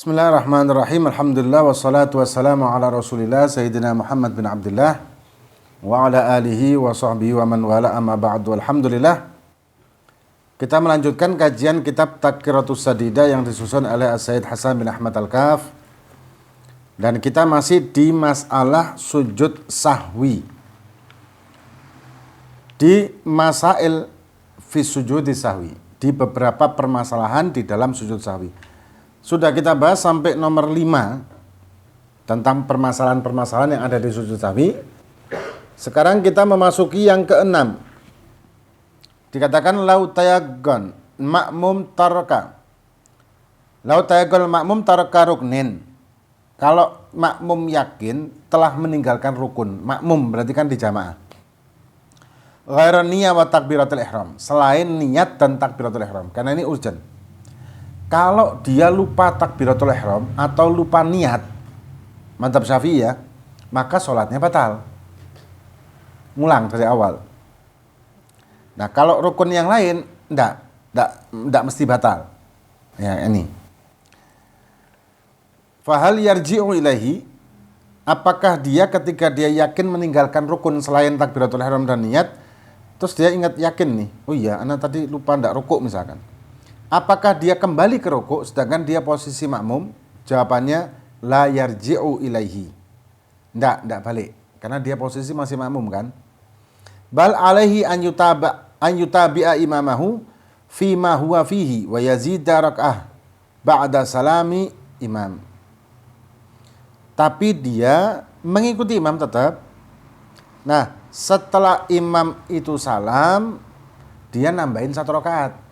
Bismillahirrahmanirrahim. Alhamdulillah wassalatu wassalamu ala Rasulillah Sayyidina Muhammad bin Abdullah wa ala alihi wa sahbihi wa man wala amma ba'du. Alhamdulillah. Kita melanjutkan kajian kitab Tadhkiratus Sadidah yang disusun oleh As-Sayyid Hasan bin Ahmad Al-Kaf. Dan kita masih di masalah sujud sahwi. Di masail fi sujudi sahwi, di beberapa permasalahan di dalam sujud sahwi. Sudah kita bahas sampai nomor 5 tentang permasalahan-permasalahan yang ada di sujud sahwi. Sekarang kita memasuki yang ke-6. Dikatakan lau tayaggon makmum taraka. Lau tayaggon makmum taraka ruknin. Kalau makmum yakin telah meninggalkan rukun, makmum berarti kan di jamaah. Ghairan niyah wa takbiratul ihram, selain niat dan takbiratul ihram, karena ini urgent. Kalau dia lupa takbiratul ihram atau lupa niat, madzhab Syafi'i ya, maka sholatnya batal. Ngulang dari awal. Nah, kalau rukun yang lain enggak mesti batal. Ya, ini. Fahal yarji'u ilaihi, apakah dia ketika dia yakin meninggalkan rukun selain takbiratul ihram dan niat, terus dia ingat yakin nih, oh iya, anak tadi lupa enggak rukuk misalkan. Apakah dia kembali ke rukuk sedangkan dia posisi makmum? Jawabannya la yarji'u ilaihi. Enggak balik karena dia posisi masih makmum kan. Bal alaihi an yutabi'a imamahu fi ma huwa fihi wa yazida rak'ah ba'da salami imam. Tapi dia mengikuti imam tetap. Nah, setelah imam itu salam, dia nambahin 1 rakaat.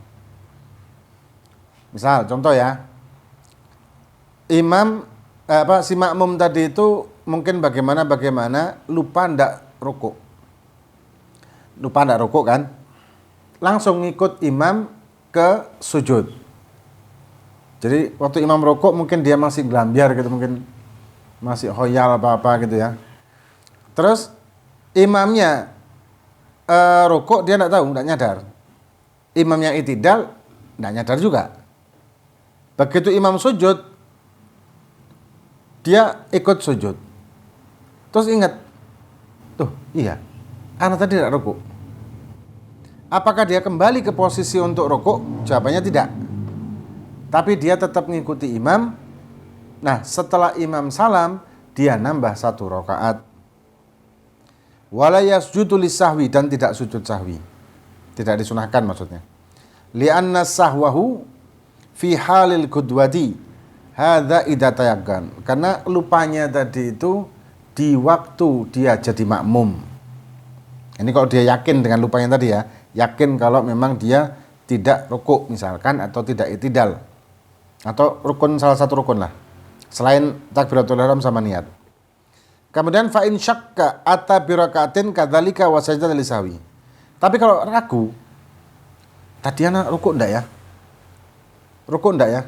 Misal contoh ya, imam si makmum tadi itu mungkin bagaimana lupa ndak rukuk kan, langsung ngikut imam ke sujud. Jadi waktu imam rukuk mungkin dia masih gelambiar gitu, mungkin masih khoyal apa gitu ya. Terus imamnya rukuk dia ndak tahu, ndak nyadar. Imamnya i'tidal ndak nyadar juga. Begitu imam sujud, dia ikut sujud. Terus ingat, tuh iya, anak tadi tidak rukuk. Apakah dia kembali ke posisi untuk rukuk? Jawabannya tidak. Tapi dia tetap mengikuti imam. Nah, setelah imam salam, dia nambah 1 rakaat. Wala yasjudu lisahwi, dan tidak sujud sahwi. Tidak disunahkan maksudnya. Li'anna sahwahu fi halil qudwati hadza idza tayaggan, karena lupanya tadi itu di waktu dia jadi makmum. Ini kalau dia yakin dengan lupanya tadi ya, yakin kalau memang dia tidak rukuk misalkan atau tidak i'tidal atau rukun, salah satu rukun lah selain takbiratul ihram sama niat. Kemudian fa in syakka ata bi rakaatin kadzalika wa sajada lisahwi. Tapi kalau ragu, tadi anak rukuk enggak ya? Rukuk enggak ya?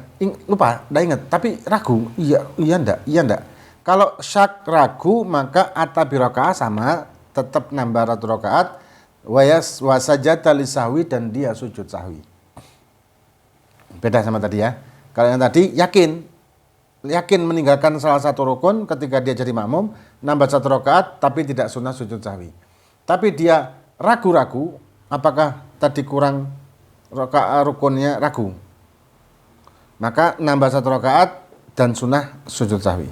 Lupa, enggak ingat, tapi ragu, iya enggak. Kalau syak ragu, maka atabi rakaat sama, tetap nambah 1 rakaat, wa sajada lisahwi, dan dia sujud sahwi. Beda sama tadi ya. Kalau yang tadi yakin meninggalkan salah satu rukun ketika dia jadi makmum, nambah 1 rakaat tapi tidak sunnah sujud sahwi. Tapi dia ragu-ragu, apakah tadi kurang rukunnya, ragu, maka nambah 1 rakaat dan sunnah sujud sahwi.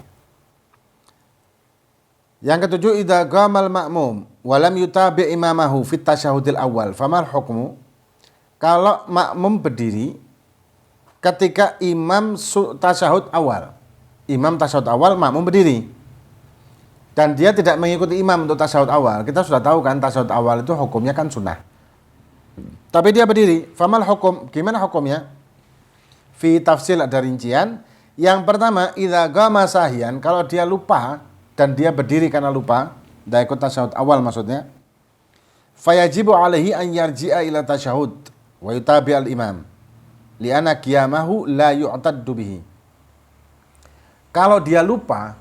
Yang ketujuh, idza qamal ma'mum wa lam yutabi' imamahu fit tasyahudil awal famal hukmu. Kalau makmum berdiri ketika imam tasyahud awal. Imam tasyahud awal, makmum berdiri. Dan dia tidak mengikuti imam untuk tasyahud awal. Kita sudah tahu kan tasyahud awal itu hukumnya kan sunnah. Tapi dia berdiri, famal hukum, gimana hukumnya? Fi tafsil ada rincian. Yang pertama, idza qama sahiyan, kalau dia lupa dan dia berdiri karena lupa, tidak ikut tasyahud awal maksudnya, fayajibu alaihi an yarji'a ila tasyahud wa yutabi al imam li'anna qiyamahu la yu'taddu bihi. Kalau dia lupa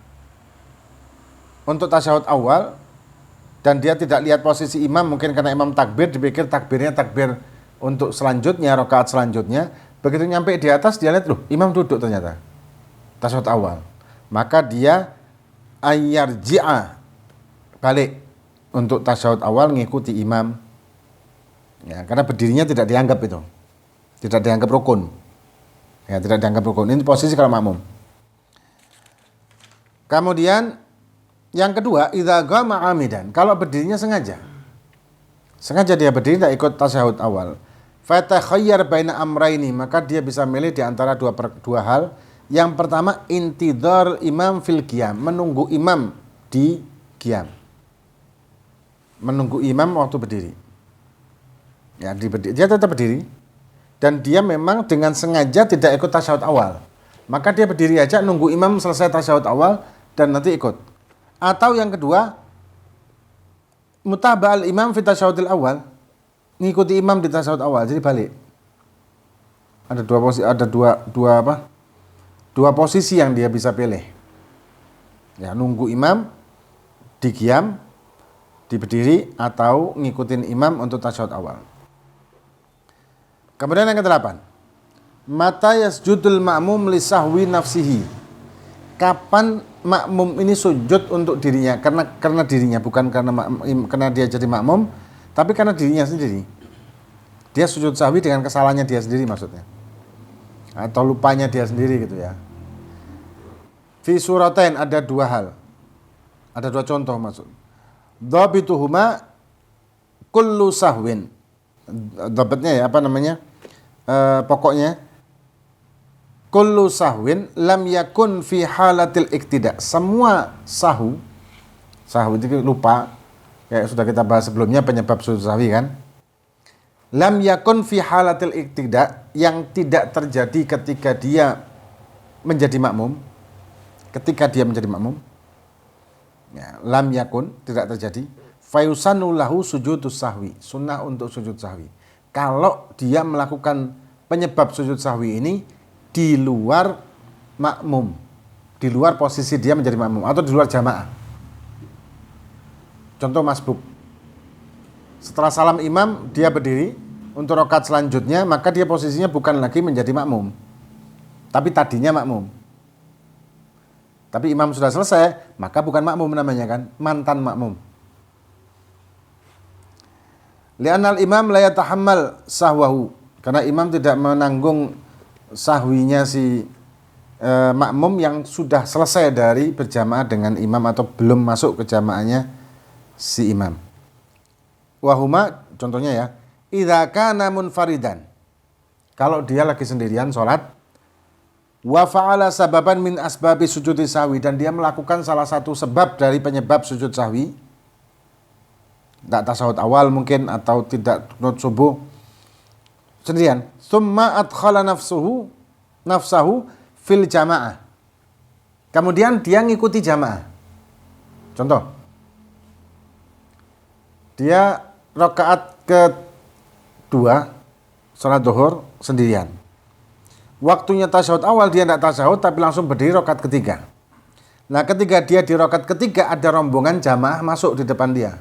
untuk tasyahud awal dan dia tidak lihat posisi imam, mungkin karena imam takbir, dipikir takbirnya takbir untuk selanjutnya, rakaat selanjutnya. Begitu nyampe di atas dia lihat, loh imam duduk ternyata. tasyahud awal, maka dia ayyarji'a, balik untuk tasyahud awal ngikuti imam. Ya, karena berdirinya tidak dianggap itu. Tidak dianggap rukun. Ya, tidak dianggap rukun. Ini posisi kalau makmum. Kemudian yang kedua, idza qama amidan, kalau berdirinya sengaja. Sengaja dia berdiri tidak ikut tasyahud awal. Fatakhayyar baina amraini, maka dia bisa milih di antara dua hal. Yang pertama, intidhar imam fil qiyam, menunggu imam di qiyam. Menunggu imam waktu berdiri. Ya, dia tetap berdiri dan dia memang dengan sengaja tidak ikut tasyahud awal. Maka dia berdiri aja nunggu imam selesai tasyahud awal dan nanti ikut. Atau yang kedua, mutaba'al imam fi tasyahudil awal, ngikuti imam di tasyahud awal, jadi balik. Ada dua posisi yang dia bisa pilih. Ya, nunggu imam di qiyam, di berdiri, atau ngikutin imam untuk tasyahud awal. Kemudian yang ke-8, mata yasjudul ma'mum li sahwi nafsihi, kapan makmum ini sujud untuk dirinya, karena dirinya, bukan karena dia jadi makmum, tapi karena dirinya sendiri. Dia sujud sahwi dengan kesalahannya dia sendiri maksudnya, atau lupanya dia sendiri gitu ya. Fi suratain, ada dua hal, ada dua contoh maksud. Dhabituhuma kullu sahwin, dhabitnya ya, apa namanya, pokoknya kullu sahwin lam yakun fi halatil iktida, semua sahu itu lupa, kayak sudah kita bahas sebelumnya penyebab sujud sahwi kan. Lam yakun fi halatil iktida, yang tidak terjadi ketika dia menjadi makmum. Ya, lam yakun, tidak terjadi. Fayusanu lahu sujudus sahwi, sunnah untuk sujud sahwi. Kalau dia melakukan penyebab sujud sahwi ini di luar makmum, di luar posisi dia menjadi makmum atau di luar jamaah. Contoh masbuk. Setelah salam imam dia berdiri untuk rakaat selanjutnya, maka dia posisinya bukan lagi menjadi makmum, tapi tadinya makmum. Tapi imam sudah selesai, maka bukan makmum namanya kan, mantan makmum. Li'anal imam la yatahammal sahwahu, karena imam tidak menanggung sahwinya si makmum yang sudah selesai dari berjamaah dengan imam atau belum masuk ke jamaahnya si imam. Wahuma, contohnya ya, idza kana munfaridan, kalau dia lagi sendirian sholat, wa fa'ala sababan min asbabi sujudi sahwi, dan dia melakukan salah satu sebab dari penyebab sujud sahwi, tidak tasyahud awal mungkin, atau tidak qunut subuh, sendirian. Tsumma adkhala nafsahu fil jamaah, kemudian dia ngikuti jamaah. Contoh, dia rakaat kedua sholat zuhur sendirian. Waktunya tasyahud awal dia tidak tasyahud, tapi langsung berdiri rakaat ketiga. Nah, ketika dia di rakaat ketiga ada rombongan jamaah masuk di depan dia.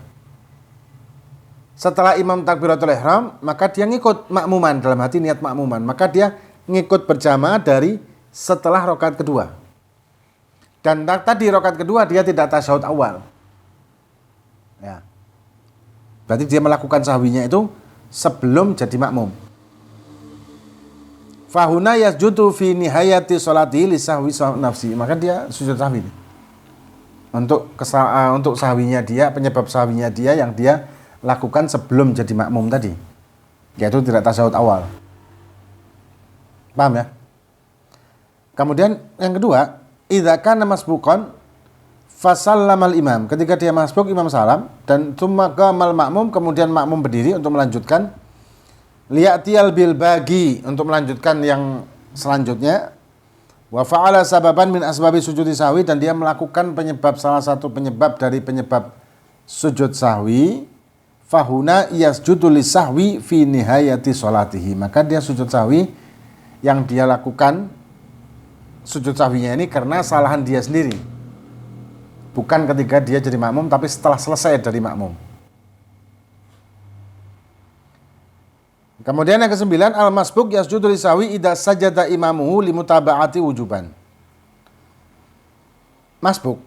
Setelah imam takbiratul ihram, maka dia ngikut makmuman, dalam hati niat makmuman, maka dia ngikut berjamaah dari setelah rakaat kedua. Dan tadi rakaat kedua dia tidak tasyahud awal. Ya. Berarti dia melakukan sahwinya itu sebelum jadi makmum. Fahuna yasjudu fi nihayati sholati li sahwi nafsi, maka dia sujud sahwi. Untuk sahwinya dia, penyebab sahwinya dia yang dia lakukan sebelum jadi makmum tadi, yaitu tidak tasyahud awal. Paham ya? Kemudian yang kedua, idza kana masbuqan fasallamal imam, ketika dia masbuk imam salam, dan tsumma qamal makmum, kemudian makmum berdiri untuk melanjutkan, liya'tiyal bil bagi, untuk melanjutkan yang selanjutnya, wa fa'ala sababan min asbabi sujudi sahwi, dan dia melakukan salah satu penyebab dari penyebab sujud sahwi, fahuna yasjudu lisahwi fi nihayati sholatihi, maka dia sujud sahwi, yang dia lakukan sujud sahwinya ini karena kesalahan dia sendiri, bukan ketika dia jadi makmum, tapi setelah selesai dari makmum. Kemudian yang ke-9, al-masbuk yasjudu lisahwi idza sajada imamuhu limutaba'ati wujuban, masbuk.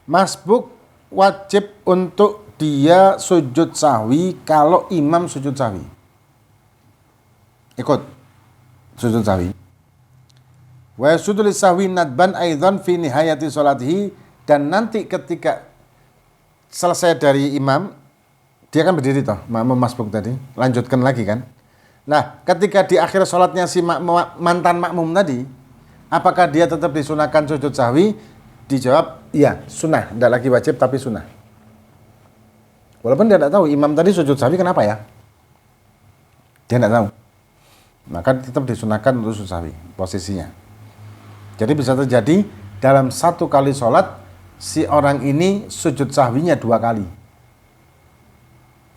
Masbuk wajib untuk dia sujud sahwi kalau imam sujud sahwi. Ikut sujud sahwi. Wa yasjudu lisahwi nadban aidan fi nihayati sholatihi, dan nanti ketika selesai dari imam dia kan berdiri toh, masbuk tadi, lanjutkan lagi kan. Nah, ketika di akhir sholatnya si mantan makmum tadi, apakah dia tetap disunahkan sujud sahwi? Dijawab, iya, sunnah, tidak lagi wajib tapi sunnah. Walaupun dia tidak tahu imam tadi sujud sahwi kenapa ya, dia tidak tahu, maka tetap disunahkan untuk sujud sahwi posisinya. Jadi bisa terjadi dalam satu kali sholat si orang ini sujud sahwinya 2 kali.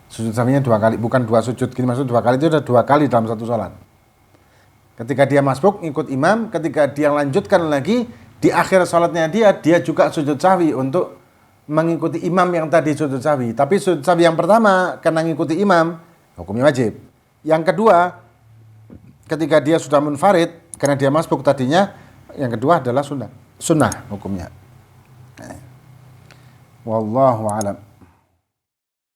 Sujud sahwinya 2 kali, bukan 2 sujud. Gini maksud 2 kali itu sudah 2 kali dalam satu sholat. Ketika dia masbuk ikut imam, ketika dia lanjutkan lagi di akhir sholatnya dia juga sujud sahwi untuk mengikuti imam yang tadi sujud sahwi. Tapi sujud sahwi yang pertama karena mengikuti imam hukumnya wajib. Yang kedua, ketika dia sudah munfarid karena dia masbuk tadinya, yang kedua adalah sunnah hukumnya. Wallahu a'lam.